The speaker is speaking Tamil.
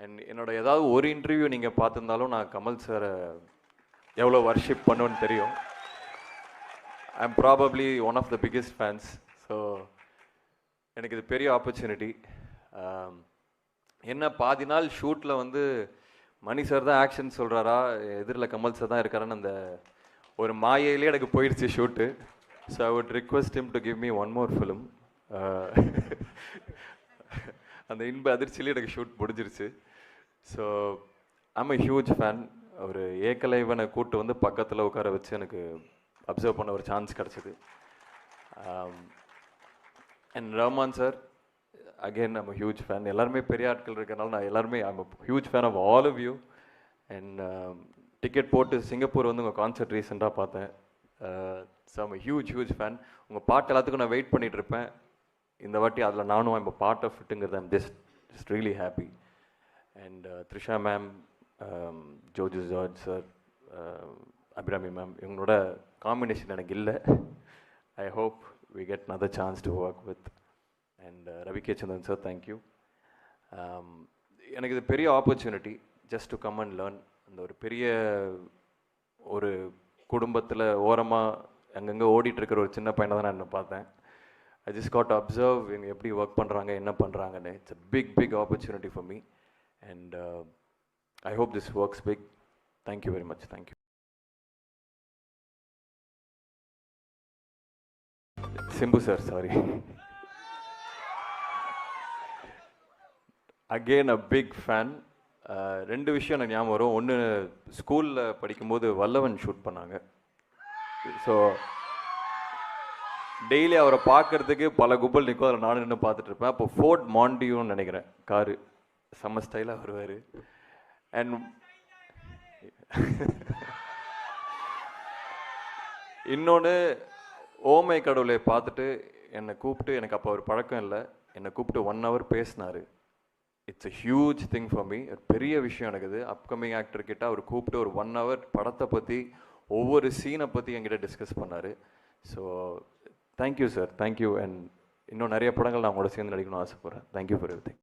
அண்ட் என்னோட ஏதாவது ஒரு இன்டர்வியூ நீங்கள் பார்த்துருந்தாலும் நான் கமல் சாரை எவ்வளோ வர்ஷிப் பண்ணுவேன்னு தெரியும். I am probably one of the biggest fans. So எனக்கு இது பெரிய ஆப்பர்ச்சுனிட்டி. என்ன பாதி நாள் ஷூட்டில் வந்து மணி சார் தான் ஆக்ஷன் சொல்கிறாரா, எதிரில் கமல் சார் தான் இருக்காருன்னு அந்த ஒரு மாயையிலே எனக்கு போயிடுச்சு shoot. So I would request him to give me one more film. அந்த இன்ப அதிர்ச்சியிலே எனக்கு ஷூட் முடிஞ்சிருச்சு. So I'm a huge fan. ஒரு ஏகலைவனை கூட்டு வந்து பக்கத்தில் உட்கார வச்சு எனக்கு அப்சர்வ் பண்ண ஒரு சான்ஸ் கிடச்சிது. And Rahman sir again I'm a huge fan. எல்லாருமே பெரிய ஆட்கள் இருக்கிறனால நான் எல்லாருமே I'm a huge fan of all of you. And ticket போட்டு சிங்கப்பூர் வந்து உங்கள் கான்சர்ட் ரீசெண்டாக பார்த்தேன். So I'm a huge fan. உங்கள் பாட்டு எல்லாத்துக்கும் நான் வெயிட் பண்ணிகிட்டு இருப்பேன். இந்த வாட்டி அதில் நானும் ஐம் அ பார்ட் ஆஃப் இட்டுங்கிறது I'm just really happy. And Trisha ma'am, Joju George sir, Abhirami ma'am, இவங்களோட காம்பினேஷன் எனக்கு இல்லை. I hope we get another chance to work with. And Ravi K. Chandran sir, thank you. எனக்கு இது பெரிய opportunity just to come and learn. அந்த ஒரு பெரிய ஒரு குடும்பத்தில் ஓரமாக அங்கங்கே ஓடிட்டுருக்கிற ஒரு சின்ன பையனை தான் நான் என்ன பார்த்தேன். I just got to observe இவங்க எப்படி ஒர்க் பண்ணுறாங்க, என்ன பண்ணுறாங்கன்னு. It's a big opportunity for me. And I hope this works big. Thank you very much. Thank you. Simbu sir, sorry. Again a big fan. ரெண்டு விஷயம் எனக்கு ஞாபகம் வரும். ஒன்று, ஸ்கூலில் படிக்கும்போது வல்லவன் ஷூட் பண்ணாங்க. ஸோ டெய்லி அவரை பார்க்கறதுக்கு பல கும்பல் நிற்கும், அதில் நானும் நின்று பார்த்துட்டு இருப்பேன். அப்போ ஃபோர்ட் மாண்டியூன்னு நினைக்கிறேன், காரு செம்ம ஸ்டைலாக வருவார். அண்ட் இன்னொன்று, ஓமை கடவுளை பார்த்துட்டு என்னை கூப்பிட்டு, எனக்கு அப்போ ஒரு பழக்கம் இல்லை, என்னை கூப்பிட்டு 1 hour பேசினார். It's a huge thing for me. பெரிய விஷயம் எனக்கு இது. அப்கமிங் ஆக்டர் கிட்ட அவர் கூப்பிட்டு ஒரு 1 hour படத்தை பற்றி, ஒவ்வொரு சீனை பற்றி என்கிட்ட டிஸ்கஸ் பண்ணார். So thank you sir, thank you. And இன்னும் நிறைய படங்கள் நான் உங்களோட சேர்ந்து நடிக்கணும்னு ஆசைப்பட்றேன். Thank you for everything.